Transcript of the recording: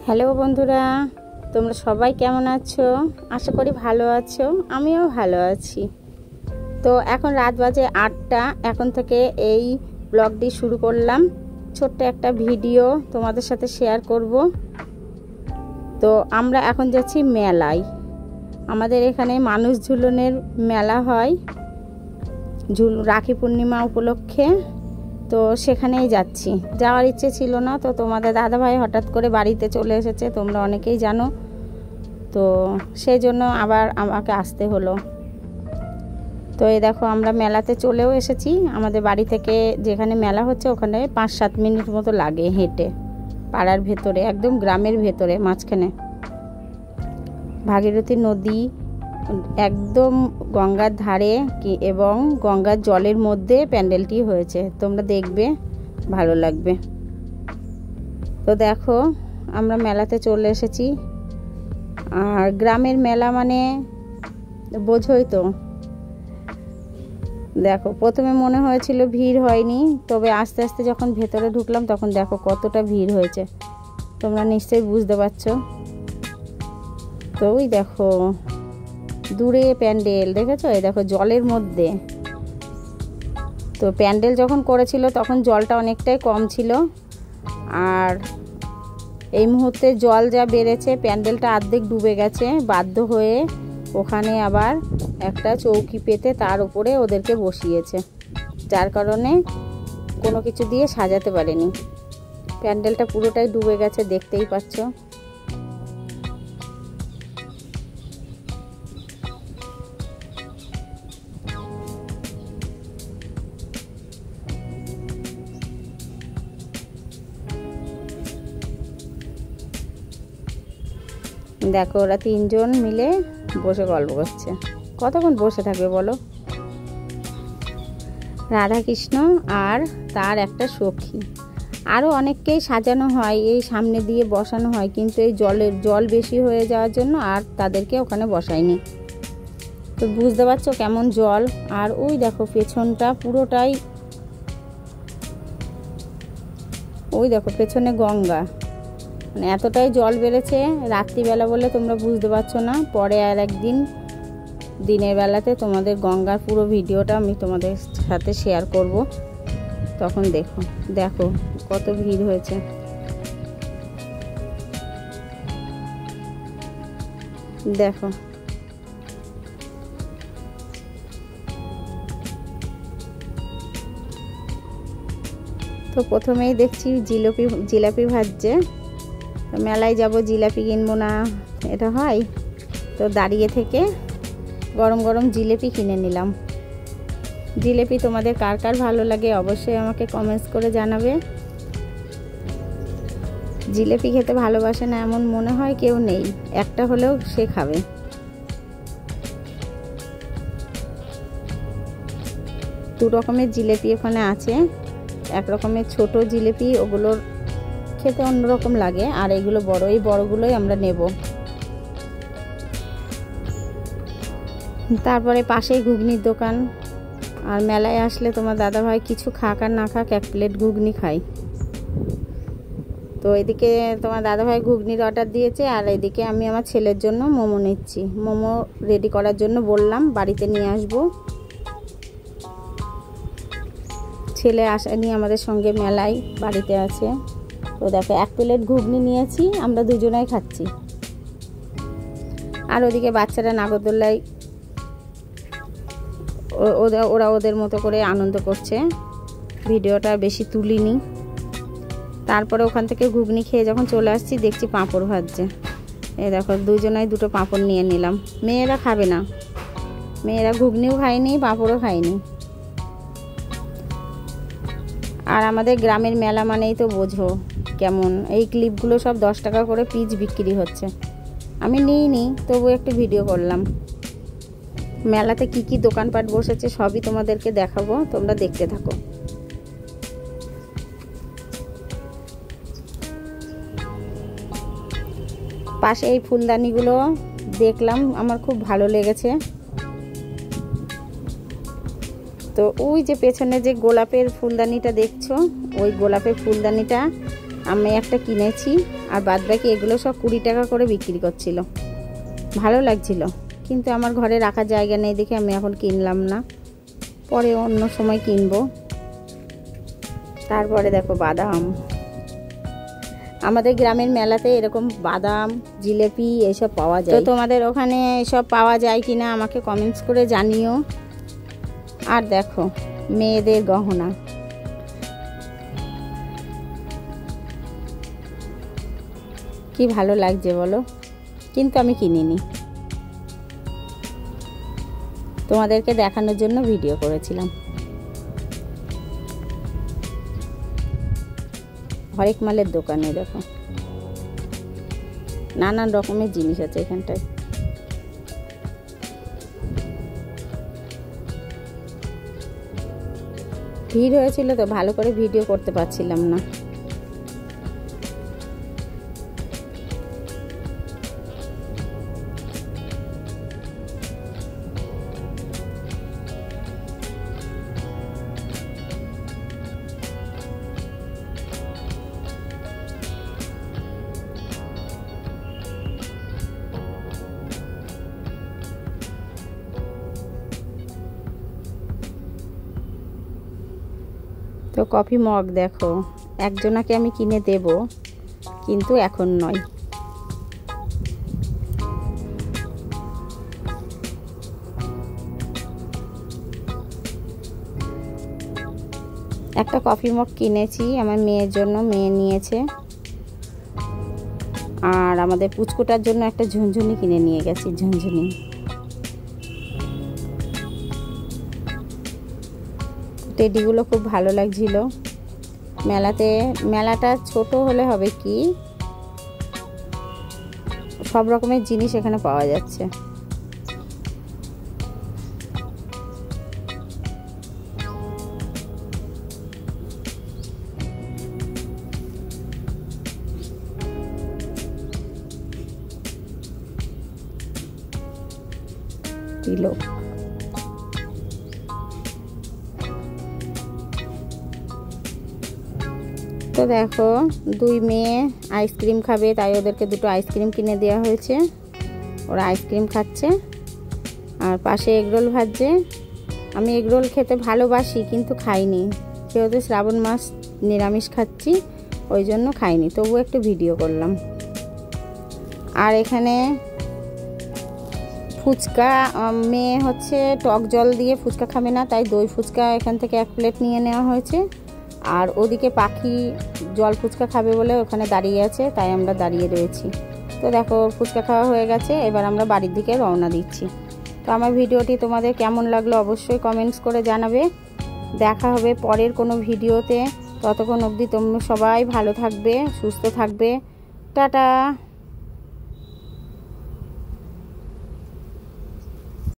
Hello বন্ধুরা, তোমরা সবাই কেমন আছো? আশা করি ভালো আছো। আমিও ভালো আছি। তো এখন রাত বাজে 8টা। এখন থেকে এই ব্লগটি শুরু করলাম। ছোট্ট একটা ভিডিও তোমাদের সাথে শেয়ার করব। তো আমরা এখন যাচ্ছি মেলায়। আমাদের এখানে মানুষ ঝুলনের মেলা হয় রাখি পূর্ণিমা উপলক্ষে। তো সেখানেই যাচ্ছি। যাওয়ার ইচ্ছে ছিল না, তো তোমাদের দাদাভাই হঠাৎ করে বাড়িতে চলে এসেছে, তোমরা অনেকেই জানো। তো সেই জন্য আবার আমাকে আসতে হলো। তো এই দেখো, আমরা মেলাতে চলেও এসেছি। আমাদের বাড়ি থেকে যেখানে মেলা হচ্ছে ওখানে 5-7 মিনিট মতো লাগে হেঁটে, পাড়ার ভেতরে, একদম গ্রামের ভেতরে মাঝখানে। ভাগীরথী নদী একদম গঙ্গার ধারে এবং গঙ্গার জলের মধ্যে প্যান্ডেলটি হয়েছে। তোমরা দেখবে, ভালো লাগবে। তো দেখো, আমরা মেলাতে চলে এসেছি। আর গ্রামের মেলা মানে বোঝোই তো। দেখো, প্রথমে মনে হয়েছিল ভিড় হয়নি, তবে আস্তে আস্তে যখন ভেতরে ঢুকলাম তখন দেখো কতটা ভিড় হয়েছে। তোমরা নিশ্চয়ই বুঝতে পারছো। তো ওই দেখো দূরে প্যান্ডেল দেখেছো, এই দেখো জলের মধ্যে। তো প্যান্ডেল যখন করেছিল তখন জলটা অনেকটাই কম ছিল, আর এই মুহূর্তে জল যা বেড়েছে প্যান্ডেলটা অর্ধেক ডুবে গেছে। বাধ্য হয়ে ওখানে আবার একটা চৌকি পেতে তার উপরে ওদেরকে বসিয়েছে, যার কারণে কোনো কিছু দিয়ে সাজাতে পারেনি। প্যান্ডেলটা পুরোটাই ডুবে গেছে, দেখতেই পাচ্ছ। দেখো, ওরা 3 জন মিলে বসে গল্প করছে। কতক্ষণ বসে থাকবে বলো? রাধাকৃষ্ণ আর তার একটা সখী, আরও অনেককেই সাজানো হয়, এই সামনে দিয়ে বসানো হয়, কিন্তু এই জল বেশি হয়ে যাওয়ার জন্য আর তাদেরকে ওখানে বসায়নি। তো বুঝতে পারছো কেমন জল। আর ওই দেখো পেছনটা পুরোটাই, ওই দেখো পেছনে গঙ্গা। মানে এতটাই জল বেড়েছে। রাত্রিবেলা বলে তোমরা বুঝতে পারছো না, পরে আর একদিন দিনের বেলাতে তোমাদের গঙ্গার পুরো ভিডিওটা আমি তোমাদের সাথে শেয়ার করব, তখন দেখো। দেখো কত ভিড় হয়েছে। দেখো, তো প্রথমেই দেখছি জিলাপি ভাজছে। তো মেলায় যাব, জিলাপি কিনবো না, এটা হয়? তো দাঁড়িয়ে থেকে গরম গরম জিলিপি কিনে নিলাম। জিলিপি তোমাদের কার কার ভালো লাগে অবশ্যই আমাকে কমেন্টস করে জানাবে। জিলিপি খেতে ভালোবাসে না এমন মনে হয় কেউ নেই, একটা হলেও সে খাবে। দু রকমের জিলিপি ওখানে আছে। এক রকমের ছোট জিলিপি, ওগুলোর খেতে অন্যরকম লাগে, আর এগুলো বড়। এই বড়গুলোই আমরা নেব। তারপরে পাশেই ঘুগনির দোকান। আর মেলায় আসলে তোমার দাদাভাই কিছু খাক আর না খাক 1 প্লেট ঘুগনি খাই। তো এদিকে তোমার দাদাভাই ঘুগনির অর্ডার দিয়েছে, আর এদিকে আমি আমার ছেলের জন্য মোমো নিচ্ছি। মোমো রেডি করার জন্য বললাম, বাড়িতে নিয়ে আসবো। ছেলে আসেনি আমাদের সঙ্গে মেলায়, বাড়িতে আছে। তো দেখো 1 প্লেট ঘুগনি নিয়েছি, আমরা দুজনেই খাচ্ছি। আর ওদিকে বাচ্চারা নাগরদোলায় ওরা ওদের মতো করে আনন্দ করছে। ভিডিওটা বেশি তুলিনি। তারপরে ওখান থেকে ঘুগনি খেয়ে যখন চলে আসছি দেখছি পাঁপড় ভাজছে। এই দেখো, দুজনাই 2টো পাঁপড় নিয়ে নিলাম। মেয়েরা খাবে না, মেয়েরা ঘুগনিও খায়নি, পাঁপড়ও খায়নি। আর আমাদের গ্রামের মেলা মানেই তো বোঝো কেমন। এই ক্লিপগুলো সব 10 টাকা করে পিস বিক্রি হচ্ছে। আমি নিইনি, তবু একটু ভিডিও করলাম। মেলাতে কি কি দোকানপাট বসেছে সবই তোমাদেরকে দেখাবো, তোমরা দেখতে থাকো। পাশে এই ফুলদানিগুলো দেখলাম, আমার খুব ভালো লেগেছে। তো ওই যে পেছনে যে গোলাপের ফুলদানিটা দেখছো, ওই গোলাপের ফুলদানিটা আমি একটা কিনেছি, আর বাদ বাকি এগুলো সব 20 টাকা করে বিক্রি করছিল। ভালো লাগছিল, কিন্তু আমার ঘরে রাখার জায়গা নেই দেখে আমি এখন কিনলাম না, পরে অন্য সময় কিনবো। তারপরে দেখো বাদাম, আমাদের গ্রামের মেলাতে এরকম বাদাম, জিলেপি এসব পাওয়া যায়। তো তোমাদের ওখানে এসব পাওয়া যায় কিনা আমাকে কমেন্টস করে জানিও। আর দেখো মেয়েদের গহনা, কি ভালো লাগছে বলো, কিন্তু আমি কিনিনি, তোমাদেরকে দেখানোর জন্য ভিডিও করেছিলাম। হরেক মালের দোকানে দেখো নানান রকমের জিনিস আছে এখানটায়। ভিড় হয়েছিল তো ভালো করে ভিডিও করতে পারছিলাম না। তো কফি মগ দেখো, একজনাকে আমি কিনে দেব, কিন্তু এখন নয়। একটা কফি মগ কিনেছি আমার মেয়ের জন্য, মেয়ে নিয়েছে। আর আমাদের পুচকুটার জন্য একটা ঝুনঝুনি কিনে নিয়ে গেছি, ঝুনঝুনি। টেডিগুলো খুব ভালো লাগছিল মেলাতে। মেলাটা ছোট হলে হবে কি, সব রকমের জিনিস এখানে পাওয়া যাচ্ছে। তিলক, তো দেখো দুই মেয়ে আইসক্রিম খাবে, তাই ওদেরকে দুটো আইসক্রিম কিনে দেওয়া হয়েছে। ওরা আইসক্রিম খাচ্ছে, আর পাশে এগরোল ভাজছে। আমি এগরোল খেতে ভালোবাসি, কিন্তু খাইনি, যেহেতু শ্রাবণ মাস নিরামিষ খাচ্ছি ওই জন্য খাইনি, তবু একটু ভিডিও করলাম। আর এখানে ফুচকা, মেয়ে হচ্ছে টক জল দিয়ে ফুচকা খাবে না, তাই দই ফুচকা এখান থেকে 1 প্লেট নিয়ে নেওয়া হয়েছে। আর ওদিকে পাখি জল ফুচকা খাবে বলে ওখানে দাঁড়িয়ে আছে, তাই আমরা দাঁড়িয়ে রয়েছি। তো দেখো ফুচকা খাওয়া হয়ে গেছে, এবার আমরা বাড়ির দিকে রওনা দিচ্ছি। তো আমার ভিডিওটি তোমাদের কেমন লাগলো অবশ্যই কমেন্টস করে জানাবে। দেখা হবে পরের কোনো ভিডিওতে, ততক্ষণ অবধি তোমরা সবাই ভালো থাকবে, সুস্থ থাকবে। টাটা।